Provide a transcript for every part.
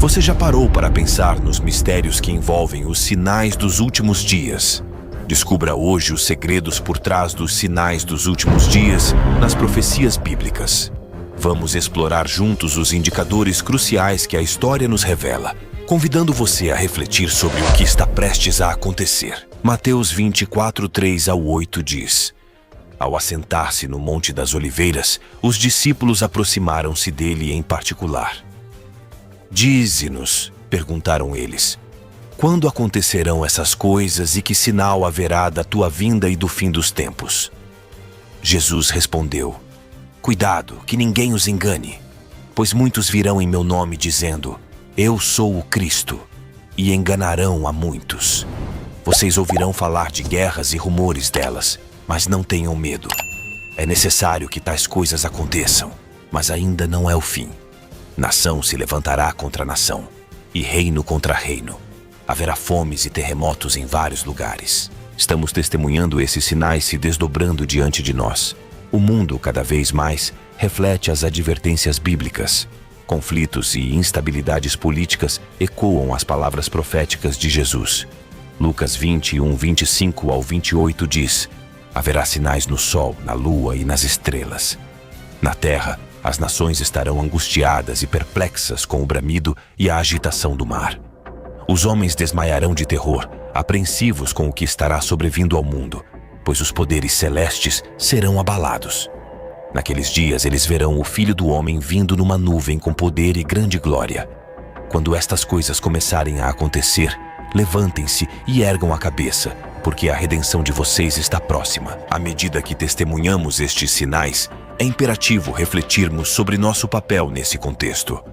Você já parou para pensar nos mistérios que envolvem os sinais dos últimos dias? Descubra hoje os segredos por trás dos sinais dos últimos dias nas profecias bíblicas. Vamos explorar juntos os indicadores cruciais que a história nos revela, convidando você a refletir sobre o que está prestes a acontecer. Mateus 24, 3-8 diz: Ao assentar-se no Monte das Oliveiras, os discípulos aproximaram-se dele em particular. Dize-nos, perguntaram eles, quando acontecerão essas coisas e que sinal haverá da tua vinda e do fim dos tempos? Jesus respondeu: Cuidado, que ninguém os engane, pois muitos virão em meu nome dizendo: Eu sou o Cristo, e enganarão a muitos. Vocês ouvirão falar de guerras e rumores delas, mas não tenham medo. É necessário que tais coisas aconteçam, mas ainda não é o fim. Nação se levantará contra nação, e reino contra reino. Haverá fomes e terremotos em vários lugares. Estamos testemunhando esses sinais se desdobrando diante de nós. O mundo, cada vez mais, reflete as advertências bíblicas. Conflitos e instabilidades políticas ecoam as palavras proféticas de Jesus. Lucas 21, 25-28 diz: Haverá sinais no sol, na lua e nas estrelas. Na terra, as nações estarão angustiadas e perplexas com o bramido e a agitação do mar. Os homens desmaiarão de terror, apreensivos com o que estará sobrevindo ao mundo, pois os poderes celestes serão abalados. Naqueles dias eles verão o Filho do Homem vindo numa nuvem com poder e grande glória. Quando estas coisas começarem a acontecer, levantem-se e ergam a cabeça, porque a redenção de vocês está próxima. À medida que testemunhamos estes sinais, é imperativo refletirmos sobre nosso papel nesse contexto.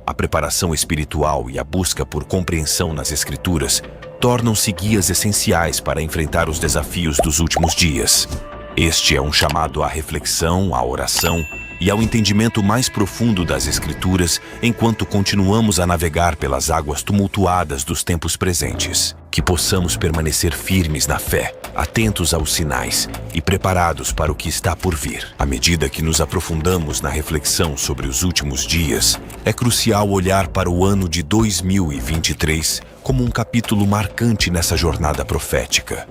A preparação espiritual e a busca por compreensão nas Escrituras tornam-se guias essenciais para enfrentar os desafios dos últimos dias. Este é um chamado à reflexão, à oração e ao entendimento mais profundo das Escrituras enquanto continuamos a navegar pelas águas tumultuadas dos tempos presentes. Que possamos permanecer firmes na fé, atentos aos sinais e preparados para o que está por vir. À medida que nos aprofundamos na reflexão sobre os últimos dias, é crucial olhar para o ano de 2023 como um capítulo marcante nessa jornada profética.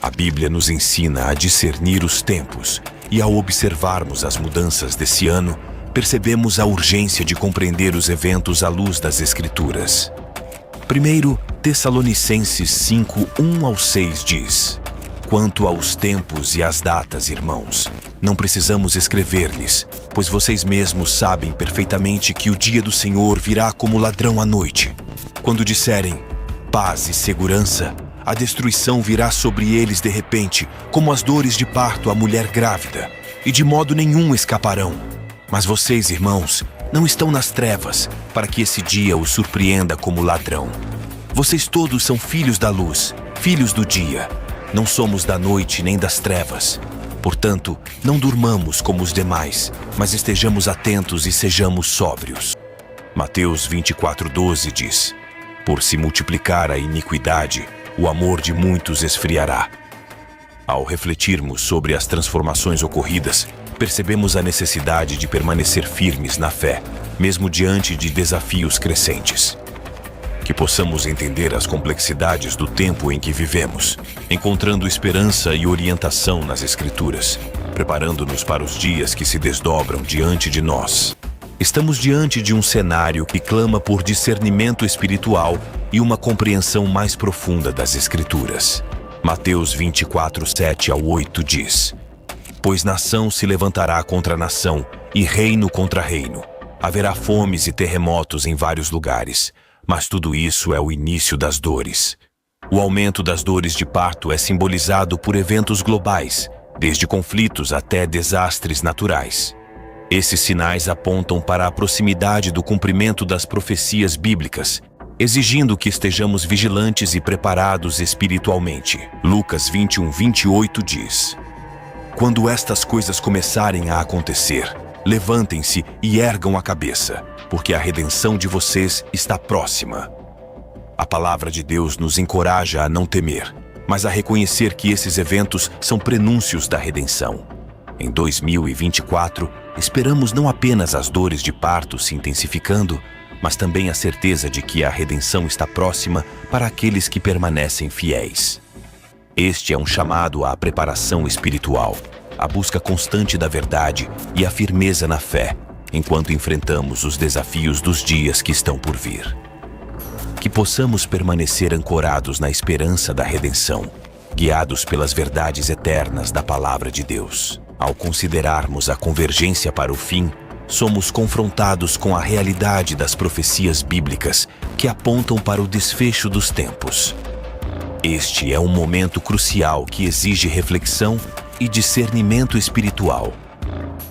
A Bíblia nos ensina a discernir os tempos e, ao observarmos as mudanças desse ano, percebemos a urgência de compreender os eventos à luz das Escrituras. 1 Tessalonicenses 5, 1-6 diz: Quanto aos tempos e às datas, irmãos, não precisamos escrever-lhes, pois vocês mesmos sabem perfeitamente que o dia do Senhor virá como ladrão à noite. Quando disserem paz e segurança, a destruição virá sobre eles de repente, como as dores de parto à mulher grávida, e de modo nenhum escaparão. Mas vocês, irmãos, não estão nas trevas, para que esse dia os surpreenda como ladrão. Vocês todos são filhos da luz, filhos do dia. Não somos da noite nem das trevas. Portanto, não durmamos como os demais, mas estejamos atentos e sejamos sóbrios. Mateus 24:12 diz: Por se multiplicar a iniquidade, o amor de muitos esfriará. Ao refletirmos sobre as transformações ocorridas, percebemos a necessidade de permanecer firmes na fé, mesmo diante de desafios crescentes. Que possamos entender as complexidades do tempo em que vivemos, encontrando esperança e orientação nas Escrituras, preparando-nos para os dias que se desdobram diante de nós. Estamos diante de um cenário que clama por discernimento espiritual e uma compreensão mais profunda das Escrituras. Mateus 24, 7-8 diz: Pois nação se levantará contra nação e reino contra reino. Haverá fomes e terremotos em vários lugares, mas tudo isso é o início das dores. O aumento das dores de parto é simbolizado por eventos globais, desde conflitos até desastres naturais. Esses sinais apontam para a proximidade do cumprimento das profecias bíblicas, exigindo que estejamos vigilantes e preparados espiritualmente. Lucas 21, 28 diz: Quando estas coisas começarem a acontecer, levantem-se e ergam a cabeça, porque a redenção de vocês está próxima. A palavra de Deus nos encoraja a não temer, mas a reconhecer que esses eventos são prenúncios da redenção. Em 2024, esperamos não apenas as dores de parto se intensificando, mas também a certeza de que a redenção está próxima para aqueles que permanecem fiéis. Este é um chamado à preparação espiritual, a busca constante da verdade e a firmeza na fé, enquanto enfrentamos os desafios dos dias que estão por vir. Que possamos permanecer ancorados na esperança da redenção, guiados pelas verdades eternas da Palavra de Deus. Ao considerarmos a convergência para o fim, somos confrontados com a realidade das profecias bíblicas que apontam para o desfecho dos tempos. Este é um momento crucial que exige reflexão e discernimento espiritual.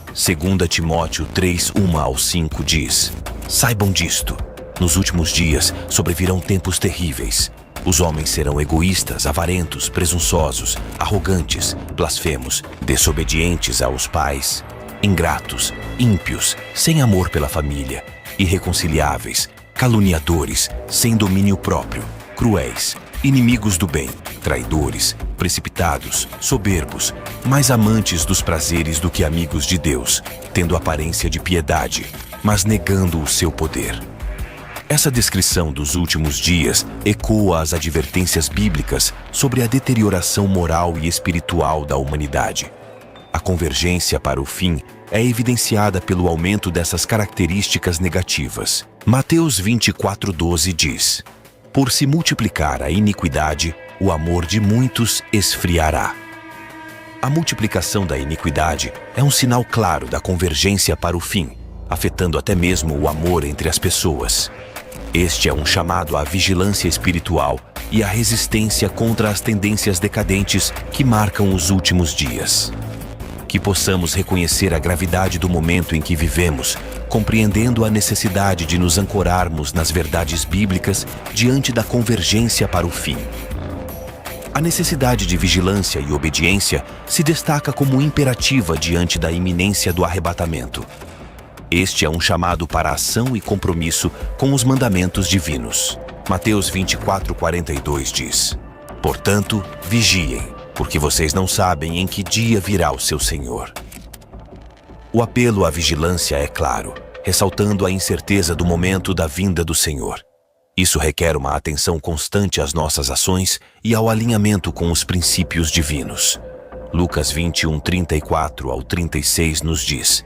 2 Timóteo 3, 1-5 diz: Saibam disto, nos últimos dias sobrevirão tempos terríveis. Os homens serão egoístas, avarentos, presunçosos, arrogantes, blasfemos, desobedientes aos pais, ingratos, ímpios, sem amor pela família, irreconciliáveis, caluniadores, sem domínio próprio, cruéis, inimigos do bem, traidores, precipitados, soberbos, mais amantes dos prazeres do que amigos de Deus, tendo aparência de piedade, mas negando o seu poder. Essa descrição dos últimos dias ecoa as advertências bíblicas sobre a deterioração moral e espiritual da humanidade. A convergência para o fim é evidenciada pelo aumento dessas características negativas. Mateus 24:12 diz: Por se multiplicar a iniquidade, o amor de muitos esfriará. A multiplicação da iniquidade é um sinal claro da convergência para o fim, afetando até mesmo o amor entre as pessoas. Este é um chamado à vigilância espiritual e à resistência contra as tendências decadentes que marcam os últimos dias. Que possamos reconhecer a gravidade do momento em que vivemos, compreendendo a necessidade de nos ancorarmos nas verdades bíblicas diante da convergência para o fim. A necessidade de vigilância e obediência se destaca como imperativa diante da iminência do arrebatamento. Este é um chamado para ação e compromisso com os mandamentos divinos. Mateus 24:42 diz: Portanto, vigiem, porque vocês não sabem em que dia virá o seu Senhor. O apelo à vigilância é claro, ressaltando a incerteza do momento da vinda do Senhor. Isso requer uma atenção constante às nossas ações e ao alinhamento com os princípios divinos. Lucas 21:34-36 nos diz: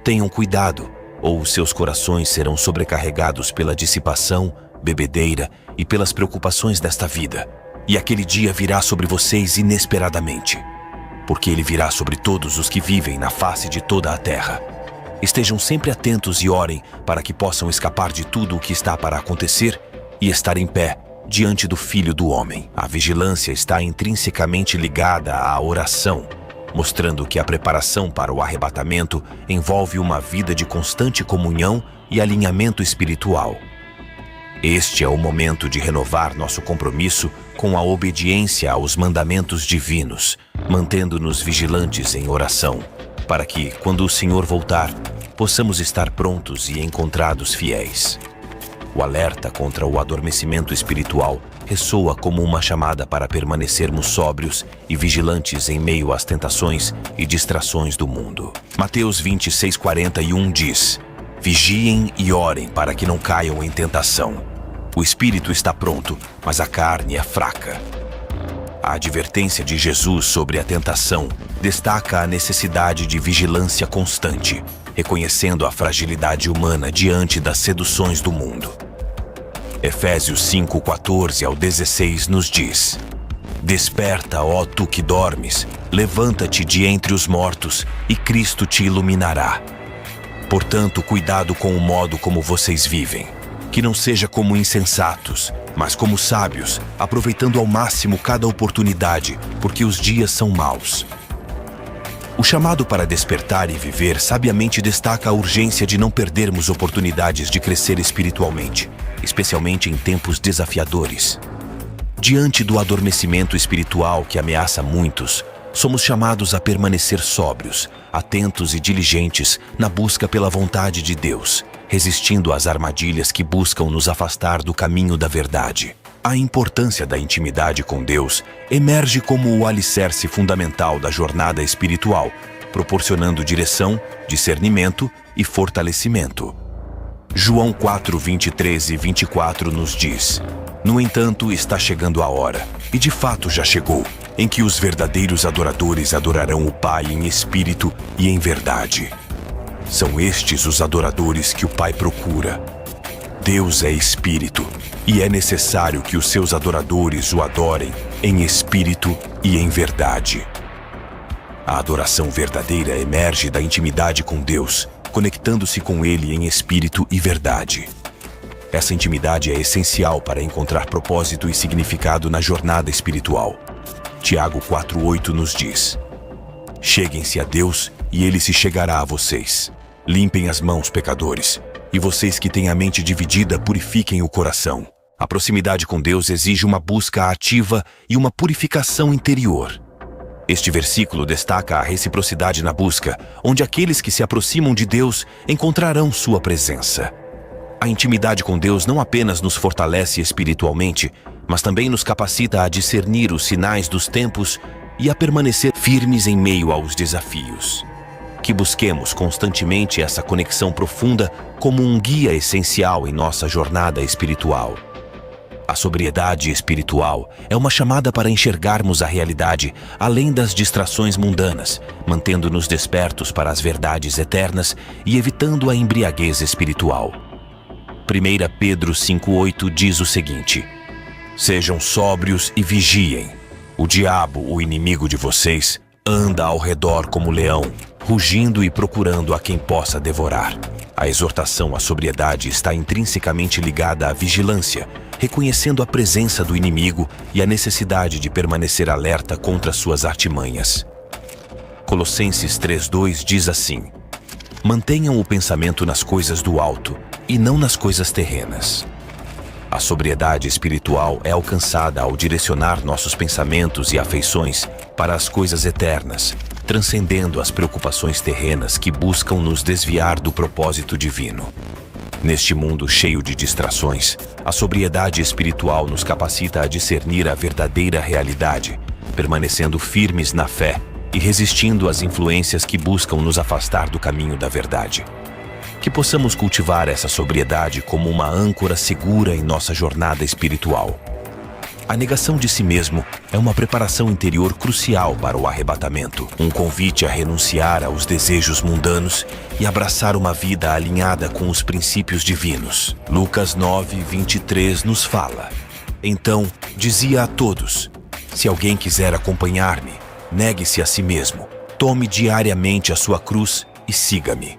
Tenham cuidado, ou os seus corações serão sobrecarregados pela dissipação, bebedeira e pelas preocupações desta vida. E aquele dia virá sobre vocês inesperadamente, porque ele virá sobre todos os que vivem na face de toda a terra. Estejam sempre atentos e orem para que possam escapar de tudo o que está para acontecer e estar em pé diante do Filho do Homem. A vigilância está intrinsecamente ligada à oração, mostrando que a preparação para o arrebatamento envolve uma vida de constante comunhão e alinhamento espiritual. Este é o momento de renovar nosso compromisso com a obediência aos mandamentos divinos, mantendo-nos vigilantes em oração, para que, quando o Senhor voltar, possamos estar prontos e encontrados fiéis. O alerta contra o adormecimento espiritual ressoa como uma chamada para permanecermos sóbrios e vigilantes em meio às tentações e distrações do mundo. Mateus 26:41 diz: Vigiem e orem para que não caiam em tentação. O espírito está pronto, mas a carne é fraca. A advertência de Jesus sobre a tentação destaca a necessidade de vigilância constante, reconhecendo a fragilidade humana diante das seduções do mundo. Efésios 5:14-16 nos diz: Desperta, ó tu que dormes, levanta-te de entre os mortos, e Cristo te iluminará. Portanto, cuidado com o modo como vocês vivem, que não seja como insensatos, mas como sábios, aproveitando ao máximo cada oportunidade, porque os dias são maus. O chamado para despertar e viver sabiamente destaca a urgência de não perdermos oportunidades de crescer espiritualmente, especialmente em tempos desafiadores. Diante do adormecimento espiritual que ameaça muitos, somos chamados a permanecer sóbrios, atentos e diligentes na busca pela vontade de Deus, resistindo às armadilhas que buscam nos afastar do caminho da verdade. A importância da intimidade com Deus emerge como o alicerce fundamental da jornada espiritual, proporcionando direção, discernimento e fortalecimento. João 4, 23 e 24 nos diz: No entanto, está chegando a hora, e de fato já chegou, em que os verdadeiros adoradores adorarão o Pai em espírito e em verdade. São estes os adoradores que o Pai procura. Deus é espírito, e é necessário que os seus adoradores o adorem em espírito e em verdade. A adoração verdadeira emerge da intimidade com Deus, conectando-se com Ele em espírito e verdade. Essa intimidade é essencial para encontrar propósito e significado na jornada espiritual. Tiago 4,8 nos diz: Cheguem-se a Deus e Ele se chegará a vocês. Limpem as mãos, pecadores, e vocês que têm a mente dividida, purifiquem o coração. A proximidade com Deus exige uma busca ativa e uma purificação interior. Este versículo destaca a reciprocidade na busca, onde aqueles que se aproximam de Deus encontrarão sua presença. A intimidade com Deus não apenas nos fortalece espiritualmente, mas também nos capacita a discernir os sinais dos tempos e a permanecer firmes em meio aos desafios. Que busquemos constantemente essa conexão profunda como um guia essencial em nossa jornada espiritual. A sobriedade espiritual é uma chamada para enxergarmos a realidade além das distrações mundanas, mantendo-nos despertos para as verdades eternas e evitando a embriaguez espiritual. 1 Pedro 5,8 diz o seguinte: Sejam sóbrios e vigiem. O diabo, o inimigo de vocês, anda ao redor como leão, rugindo e procurando a quem possa devorar. A exortação à sobriedade está intrinsecamente ligada à vigilância, reconhecendo a presença do inimigo e a necessidade de permanecer alerta contra suas artimanhas. Colossenses 3,2 diz assim: Mantenham o pensamento nas coisas do alto e não nas coisas terrenas. A sobriedade espiritual é alcançada ao direcionar nossos pensamentos e afeições para as coisas eternas, transcendendo as preocupações terrenas que buscam nos desviar do propósito divino. Neste mundo cheio de distrações, a sobriedade espiritual nos capacita a discernir a verdadeira realidade, permanecendo firmes na fé e resistindo às influências que buscam nos afastar do caminho da verdade. Que possamos cultivar essa sobriedade como uma âncora segura em nossa jornada espiritual. A negação de si mesmo é uma preparação interior crucial para o arrebatamento, um convite a renunciar aos desejos mundanos e abraçar uma vida alinhada com os princípios divinos. Lucas 9:23 nos fala: Então dizia a todos: Se alguém quiser acompanhar-me, negue-se a si mesmo, tome diariamente a sua cruz e siga-me.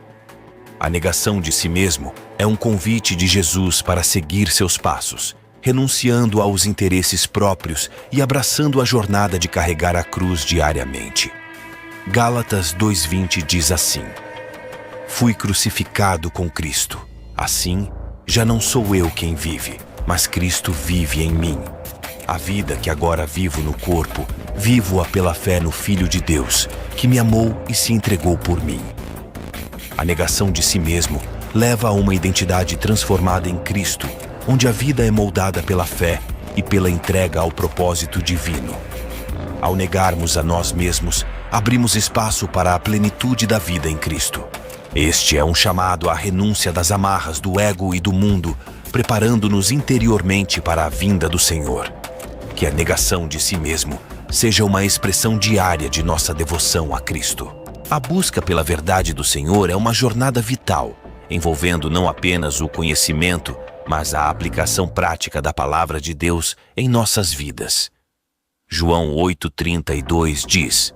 A negação de si mesmo é um convite de Jesus para seguir seus passos, renunciando aos interesses próprios e abraçando a jornada de carregar a cruz diariamente. Gálatas 2:20 diz assim: Fui crucificado com Cristo. Assim, já não sou eu quem vive, mas Cristo vive em mim. A vida que agora vivo no corpo, vivo-a pela fé no Filho de Deus, que me amou e se entregou por mim. A negação de si mesmo leva a uma identidade transformada em Cristo, onde a vida é moldada pela fé e pela entrega ao propósito divino. Ao negarmos a nós mesmos, abrimos espaço para a plenitude da vida em Cristo. Este é um chamado à renúncia das amarras do ego e do mundo, preparando-nos interiormente para a vinda do Senhor. Que a negação de si mesmo seja uma expressão diária de nossa devoção a Cristo. A busca pela verdade do Senhor é uma jornada vital, envolvendo não apenas o conhecimento, mas a aplicação prática da palavra de Deus em nossas vidas. João 8:32 diz: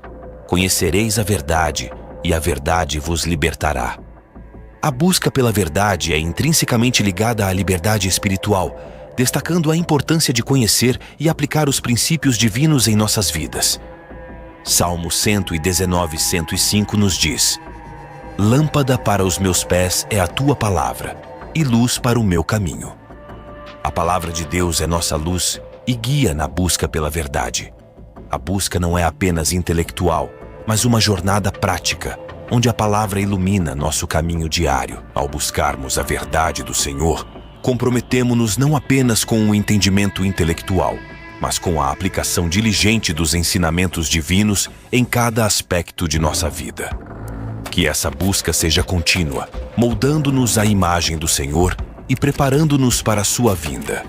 Conhecereis a verdade, e a verdade vos libertará. A busca pela verdade é intrinsecamente ligada à liberdade espiritual, destacando a importância de conhecer e aplicar os princípios divinos em nossas vidas. Salmo 119:105 nos diz: Lâmpada para os meus pés é a tua palavra, e luz para o meu caminho. A palavra de Deus é nossa luz e guia na busca pela verdade. A busca não é apenas intelectual, mas uma jornada prática, onde a palavra ilumina nosso caminho diário. Ao buscarmos a verdade do Senhor, comprometemo-nos não apenas com o entendimento intelectual, mas com a aplicação diligente dos ensinamentos divinos em cada aspecto de nossa vida. Que essa busca seja contínua, moldando-nos à imagem do Senhor e preparando-nos para a sua vinda.